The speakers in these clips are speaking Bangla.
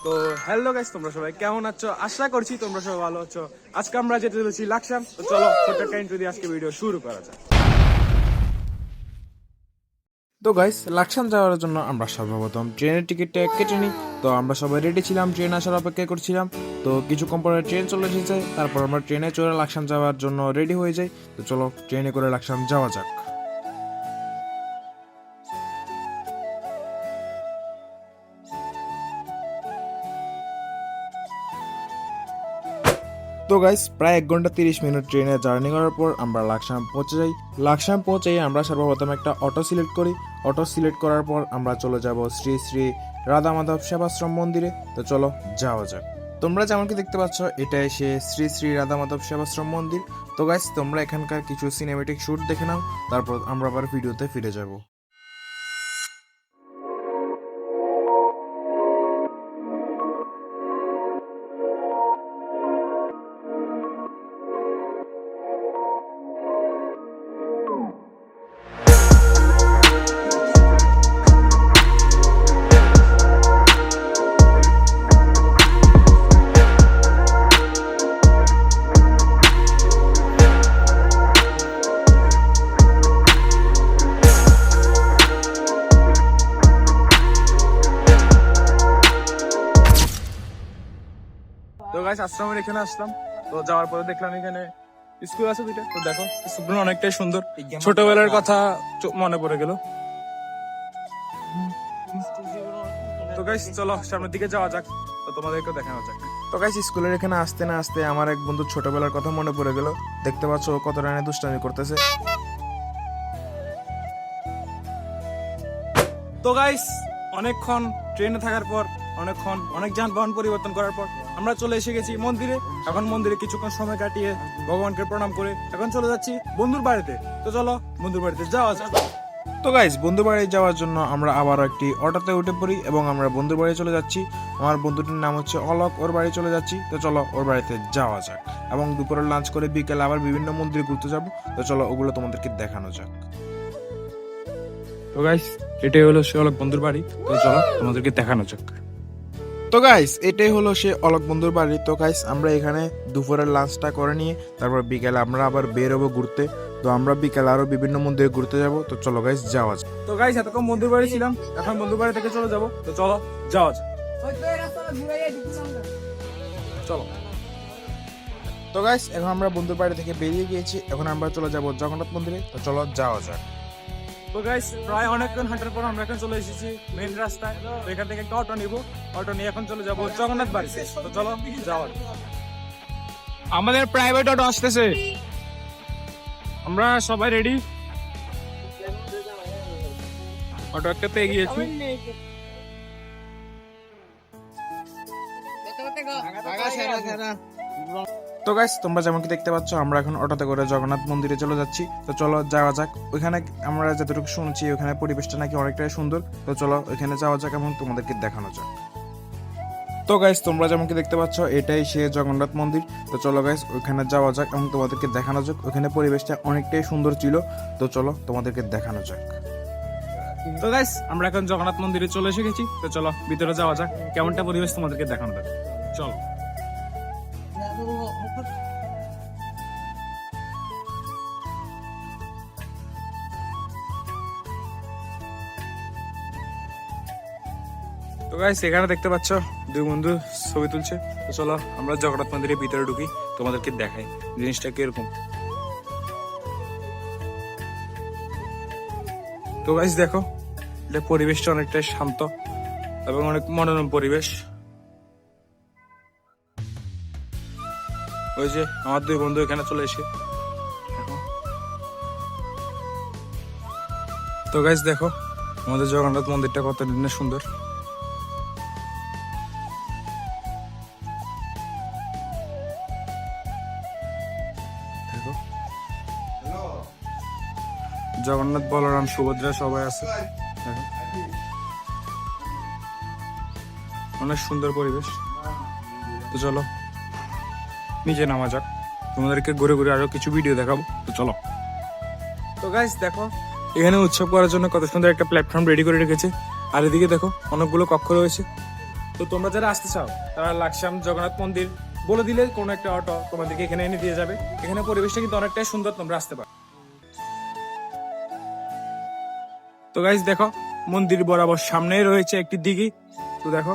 তো হ্যালো গাইস, তোমরা সবাই কেমন আছো? আশা করছি তোমরা সবাই ভালো আছো। আজকে আমরা যেতে চলেছি লাকসাম। তো চলো ছোট্ট একটা ইন্ট্রো দিয়ে আজকে ভিডিও শুরু করা যাক। তো গাইস, লাকসাম যাওয়ার জন্য আমরা সর্বপ্রথম ট্রেনের টিকিটটা কেটে নিই। তো আমরা সবাই রেডি ছিলাম, ট্রেন আসার অপেক্ষা করছিলাম। তো কিছুক্ষণ পরে ট্রেন চলে এসেছে, তারপর আমরা ট্রেনে চড়ে লাকসাম যাওয়ার জন্য রেডি হয়ে যাই। তো চলো ট্রেনে করে লাকসাম যাওয়া যাক। তো গাইস, প্রায় 1 ঘন্টা 30 মিনিট ট্রেনে জার্নি করার পর আমরা লাকসাম পৌঁছে যাই। লাকসাম পৌঁছে আমরা সর্বপ্রথম একটা অটো সিলেক্ট করি। অটো সিলেক্ট করার পর আমরা চলে যাব শ্রী শ্রী রাধা মাধব সেবাশ্রম মন্দিরে। তো চলো যাওয়া যাক। তোমরা যেমন কি দেখতে পাচ্ছ, এটা এসে শ্রী শ্রী রাধা মাধব সেবাশ্রম মন্দির। তো গাইস, তোমরা এখানকার কিছু সিনেমেটিক শুট দেখে নাও, তারপর আমরা আবার ভিডিওতে ফিরে যাব। তো গাইস, আশ্রমের এখানে আসলাম। তো যাওয়ার পরে দেখলাম এখানে স্কুল আছে দুইটা। তো দেখো স্কুলগুলো অনেকটাই সুন্দর, ছোটবেলার কথা মনে পড়ে গেল। তো গাইস চলো সামনের দিকে যাওয়া যাক, তো তোমাদেরকে দেখানো যাক। তো গাইস, স্কুলের এখানে আসতে না আসতে আমার এক বন্ধু ছোটবেলার কথা মনে পড়ে গেল। দেখতে পাচ্ছ ও কত রানে দুষ্টামি করতেছে। তো গাইস, অনেকক্ষণ ট্রেনে থাকার পর, অনেক যানবাহন পরিবর্তন করার পর আমরা চলে এসে গেছি মন্দিরে। এখন মন্দিরে কিছুক্ষণ সময় কাটিয়ে ভগবানকে প্রণাম করে এখন চলে যাচ্ছি বন্ধুর বাড়িতে। তো চলো বন্ধুর বাড়িতে যাওয়া যাক। তো গাইস, বন্ধুর বাড়ি যাওয়ার জন্য আমরা আবার একটি অটোতে উঠে পড়ি এবং আমরা বন্ধুর বাড়ি চলে যাচ্ছি। আমার বন্ধুটির নাম হচ্ছে অলোক, ওর বাড়ি চলে যাচ্ছি। তো চলো ওর বাড়িতে যাওয়া যাক এবং দুপুরে লাঞ্চ করে বিকেলে আবার বিভিন্ন মন্দিরে ঘুরতে যাবো। তো চলো ওগুলো তোমাদেরকে দেখানো যাক। তো গাইস, এটাই হলো সে অলোক বন্ধুর বাড়ি। তো চলো তোমাদেরকে দেখানো যাক। তো গাইস, এটাই হলো সে অলোক বন্ধুর বাড়ি। তো গাইস, আমরা এখানে দুপুরের লাঞ্চটা করে নিয়ে তারপর বিকেলে আমরা আবার বের হবো ঘুরতে। তো আমরা বিকেলে আরো বিভিন্ন মন্দিরে ঘুরতে যাব। তো চলো গাইস যাওয়া যাক। তো গাইস, এতক্ষণ বন্ধুর বাড়ি ছিলাম, এখন বন্ধুর বাড়ি থেকে চলে যাব। তো চলো যাওয়া যাক। চলো। তো গাইস, এখন আমরা বন্ধুর বাড়ি থেকে বেরিয়ে গিয়েছি, এখন আমরা চলে যাব জগন্নাথ মন্দিরে। তো চলো যাওয়া যাক। তো গাইস, প্রায় অনেকক্ষণ হাঁটার পর আমরা এখন চলে এসেছি মেইন রাস্তায়। তো এখান থেকে একটা অটো নিব, অটো নিয়ে এখন চলে যাব জগন্নাথ বাড়িতে। তো চলো যাওয়ার। আমাদের প্রাইভেট অটো আসতেছে, আমরা সবাই রেডি। অটো একটা পেয়ে গিয়েছি। তো গাইস, তোমরা যেমন কি দেখতে পাচ্ছ, আমরা এখন অটোতে করে জগন্নাথ মন্দিরে চলে যাচ্ছি। তো চলো যাওয়া যাক। ওইখানে আমরা যতটুকু শুনছি ওখানে পরিবেশটা নাকি অনেকটাই সুন্দর। তো চলো ওইখানে যাওয়া যাক এবং তোমাদেরকে দেখানো যাক। তো গাইস, তোমরা যেমন কি দেখতে পাচ্ছ, এটাই সে জগন্নাথ মন্দির। তো চলো গাইস ওইখানে যাওয়া যাক এবং তোমাদেরকে দেখানো যাক। ওইখানে পরিবেশটা অনেকটাই সুন্দর ছিল। তো চলো তোমাদেরকে দেখানো যাক। তো গাইস, আমরা এখন জগন্নাথ মন্দিরে চলে এসে গেছি। তো চলো ভিতরে যাওয়া যাক, কেমনটা পরিবেশ তোমাদেরকে দেখানো যাক। চলো। তো গাইস, এখানে দেখতে পাচ্ছ দুই বন্ধু ছবি তুলছে। তো চলো আমরা জগন্নাথ মন্দিরের ভিতরে ঢুকি, তোমাদেরকে দেখাই জিনিসটা কিরকম। তো গাইস দেখো, এটা পরিবেশটা অনেকটাই শান্ত এবং অনেক মনোরম পরিবেশ। ওই যে আমার দুই বন্ধু এখানে চলে এসে। তো গাইস দেখো, আমাদের জগন্নাথ মন্দিরটা কত দিনের সুন্দর। জগন্নাথ, বলরাম, সুভদ্রা সবাই আছে। অনেক সুন্দর পরিবেশ। তো চলো নিচে নামা যাক, তোমাদেরকে ঘুরে ঘুরে আরো কিছু ভিডিও দেখাবো। তো চলো। তো গাইস দেখো, এখানে উৎসব করার জন্য কত সুন্দর একটা প্ল্যাটফর্ম রেডি করে রেখেছে। আর এদিকে দেখো অনেকগুলো কক্ষ রয়েছে। তো তোমরা যারা আসতে চাও তারা লাকসাম জগন্নাথ মন্দির বলে দিলে কোনো একটা অটো তোমাদেরকে এখানে এনে দিয়ে যাবে। এখানে পরিবেশটা কিন্তু অনেকটাই সুন্দর, তোমরা আসতে পারো। তো গাইস দেখো, মন্দির বরাবর সামনেই রয়েছে একটি দিঘি। তো দেখো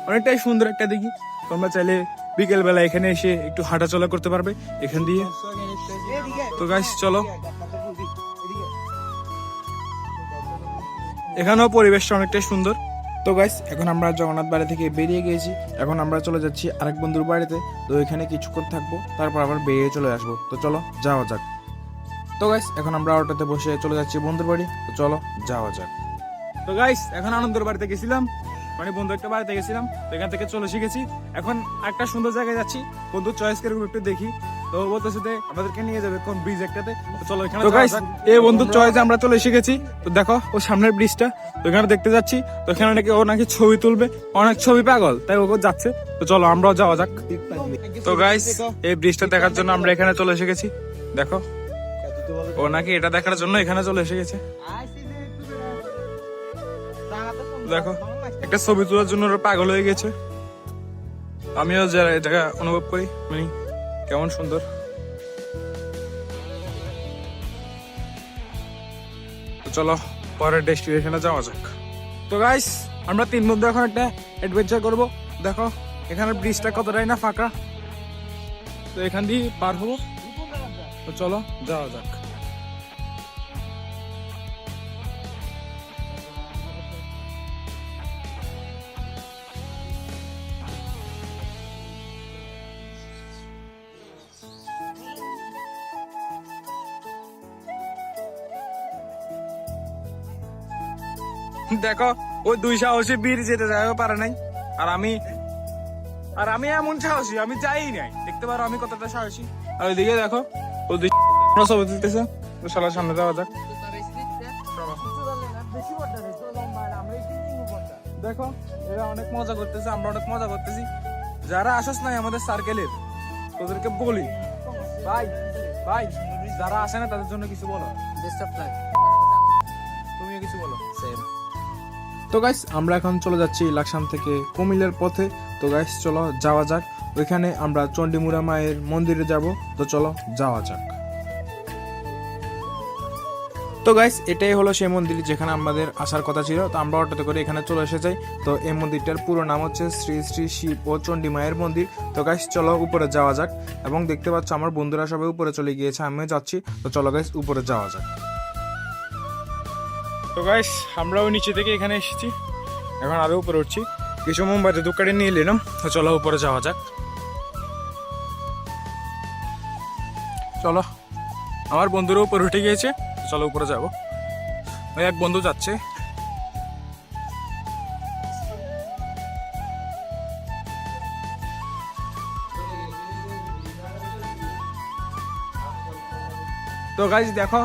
অনেকটাই সুন্দর একটা দিঘি। তোমরা চাইলে বিকেল বেলা এখানে এসে একটু হাঁটাচলা করতে পারবে এখান দিয়ে। তো গাইস চলো, এখানেও পরিবেশটা অনেকটাই সুন্দর। তো গাইস এখন আমরা জগন্নাথ বাড়ি থেকে বেরিয়ে গিয়েছি। এখন আমরা চলে যাচ্ছি আরেক বন্ধুর বাড়িতে। তো এখানে কিছুক্ষণ থাকবো, তারপর আবার বেরিয়ে চলে আসবো। তো চলো যাওয়া যাক। তো গাইস এখন আমরা অটোতে বসে চলে যাচ্ছি বন্ধুর বাড়ি। তো চলো যাওয়া যাক। তো গাইস এখন আনন্দের বাড়িতে গেছিলাম, মানে বন্ধু একটা বাড়িতে গেছিলাম। তো এখান থেকে চলে শিখেছি, এখন একটা সুন্দর জায়গায় যাচ্ছি। বন্ধু চয়েস করে একটু দেখি। তো বলতেছে যে আমাদেরকে নিয়ে যাবে কোন ব্রিজ একটাতে। তো চলো এখানে। তো গাইস এই বন্ধু চয়েসে আমরা চলে শিখেছি। তো দেখো ও সামনের ব্রিজটা, তো এখানে দেখতে যাচ্ছি। তো এখানে নাকি ও নাকি ছবি তুলবে, অনেক ছবি পাগল, তাই ও যাচ্ছে। তো চলো আমরাও যাওয়া যাক। তো গাইস এই ব্রিজটা দেখার জন্য আমরা এখানে চলে এসে গেছি। দেখো ও নাকি এটা দেখার জন্য এখানে চলে এসে গেছে। দেখো একটা ছবি তোলার জন্য ওরা পাগল হয়ে গেছে। আমিও যারা এটা অনুভব করি, মানে কেমন সুন্দর। তো চলো পরের ডেস্টিনেশনে যাওয়া যাক। তো গাইস আমরা 3 বন্ধু এখন একটা অ্যাডভেঞ্চার করব। দেখো এখানে ব্রিজটা কতটাই না ফাঁকা। তো এখান দিয়ে পার হবো। তো চলো যাওয়া যাক। দেখো ওই 2 সাহসী বীর যেতে যাও পারে নাই, আর আমি এমন সাহসী, আমি যাই নাই। দেখতে পারো আমি কতটা সাহসী। আর ওইদিকে দেখো ও 2 ছবি তুলতেছে। তো শালার সামনে যাওয়া যাক। দেখো এরা অনেক মজা করতেছে, আমরা অনেক মজা করতেছি। যারা আসস নাই আমাদের সার্কেলের, তোদেরকে বলি ভাই ভাই, যারা আসে না তাদের জন্য কিছু বলো। তুমিও কিছু বলো। তো গাইস আমরা এখন চলে যাচ্ছি লাকসাম থেকে কুমিল্লার পথে। তো গাইস চলো যাওয়া যাক। ওইখানে আমরা চণ্ডীমুড়া মায়ের মন্দিরে যাব। তো চলো যাওয়া যাক। তো গাইস এটাই হলো সেই মন্দির যেখানে আমাদের আসার কথা ছিল। তো আমরা অটোতে করে এখানে চলে এসে যাই। তো এই মন্দিরটার পুরো নাম হচ্ছে শ্রী শ্রী শিব ও চণ্ডী মায়ের মন্দির। তো গাইস চলো উপরে যাওয়া যাক। এবং দেখতে পাচ্ছ আমার বন্ধুরা সবাই উপরে চলে গিয়েছে, আমিও যাচ্ছি। তো চলো গাইস উপরে যাওয়া যাক। তো গাইস আমরাও নিচে থেকে এখানে এসেছি, এখন আরো উপরে উঠছি। কিছু মোমবাতি দোকানে নিয়ে নিলাম। তো চলো উপরে যাওয়া যাক। চলো আমার বন্ধুরা উপরে উঠে গিয়েছে। চলো উপরে যাবো। ওই এক বন্ধু যাচ্ছে। তো গাইস দেখো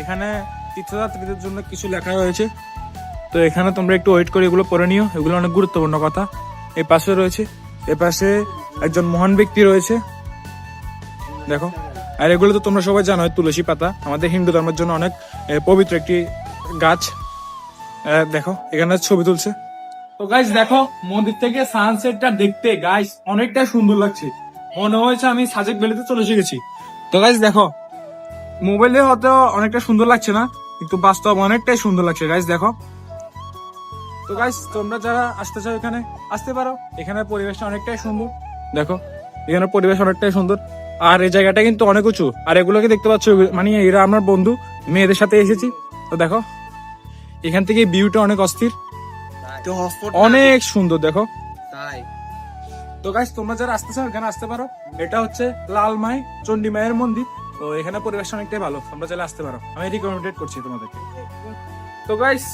এখানে তীর্থযাত্রীদের জন্য কিছু লেখা রয়েছে। তো এখানে তোমরা একটু ওয়েট করে এগুলো পড়ে নিও, এগুলো অনেক গুরুত্বপূর্ণ কথা। এই পাশে রয়েছে, এ পাশে একজন মহান ব্যক্তি রয়েছে। দেখো আর এগুলো তো তোমরা সবাই জানো, তুলসী পাতা আমাদের হিন্দু ধর্মের জন্য অনেক পবিত্র একটি গাছ। দেখো এখানে ছবি তুলছে। তো গাইস দেখো মন্দির থেকে সানসেটটা দেখতে গাইস অনেকটা সুন্দর লাগছে, মনে হয়েছে আমি সাজেক ভ্যালিতে চলে এসে গেছি। তো গাইস দেখো মোবাইলে হয়তো অনেকটা সুন্দর লাগছে না, কিন্তু বাস্তব অনেকটাই সুন্দর লাগছে গাইস দেখো। তো গাইস তোমরা যারা আসতে চাও এখানে আসতে পারো, এখানে পরিবেশটা অনেকটাই সুন্দর। দেখো এখানে পরিবেশ অনেকটাই সুন্দর, আর এই জায়গাটা কিন্তু অনেক উঁচু। আর এগুলোকে দেখতে পাচ্ছ, মানে এরা আমার বন্ধু, মেয়েদের সাথে এসেছি। তো দেখো এখান থেকে ভিউটা অনেক অস্থির, অনেক সুন্দর দেখো। তো গাইস তোমরা যারা আসতে চাও এখানে আসতে পারো। এটা হচ্ছে লালমাই চণ্ডী মায়ের মন্দির। তো এখানে পরিবেশ অনেকটাই ভালো, তোমরা চাইলে আসতে পারো, আমি রিকমেন্ডেড করছি তোমাদেরকে। তো গাইস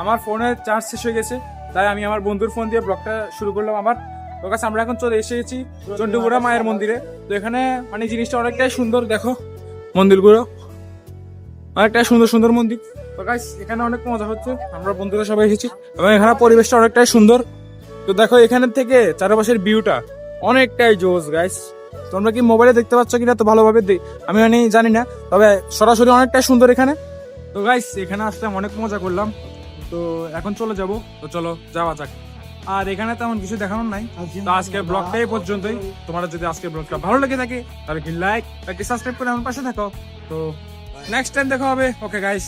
আমার ফোনের চার্জ শেষ হয়ে গেছে, তাই আমি আমার বন্ধুর ফোন দিয়ে ব্লগটা শুরু করলাম আবার। তো গাইস আমরা এখন চলে এসেছি চণ্ডীমুড়া মায়ের মন্দিরে। তো এখানে মানে জিনিসটা অনেকটাই সুন্দর, দেখো মন্দিরগুলো অনেকটাই সুন্দর সুন্দর মন্দির। তো গাইস এখানে অনেক মজা হচ্ছে, আমরা বন্ধুরা সবাই এসেছি এবং এখানে পরিবেশটা অনেকটাই সুন্দর। তো দেখো এখান থেকে চারপাশের ভিউটা অনেকটাই জোস গাইস। তোমরা কি মোবাইলে দেখতে পাচ্ছ কিনা তো ভালোভাবে আমি মানে জানি না, তবে সরাসরি অনেকটাই সুন্দর এখানে। তো গাইস এখানে আসলে অনেক মজা করলাম। তো এখন চলে যাব, তো চলো যাওয়া যাক। আর এখানে তেমন কিছু দেখানোর নাই। তো আজকের ব্লগটা এই পর্যন্তই। তোমার যদি আজকের ব্লগটা ভালো লেগে থাকে তাহলে কি লাইক, সাবস্ক্রাইব করে আমার পাশে থাকো। তো নেক্সট টাইম দেখা হবে। Okay guys.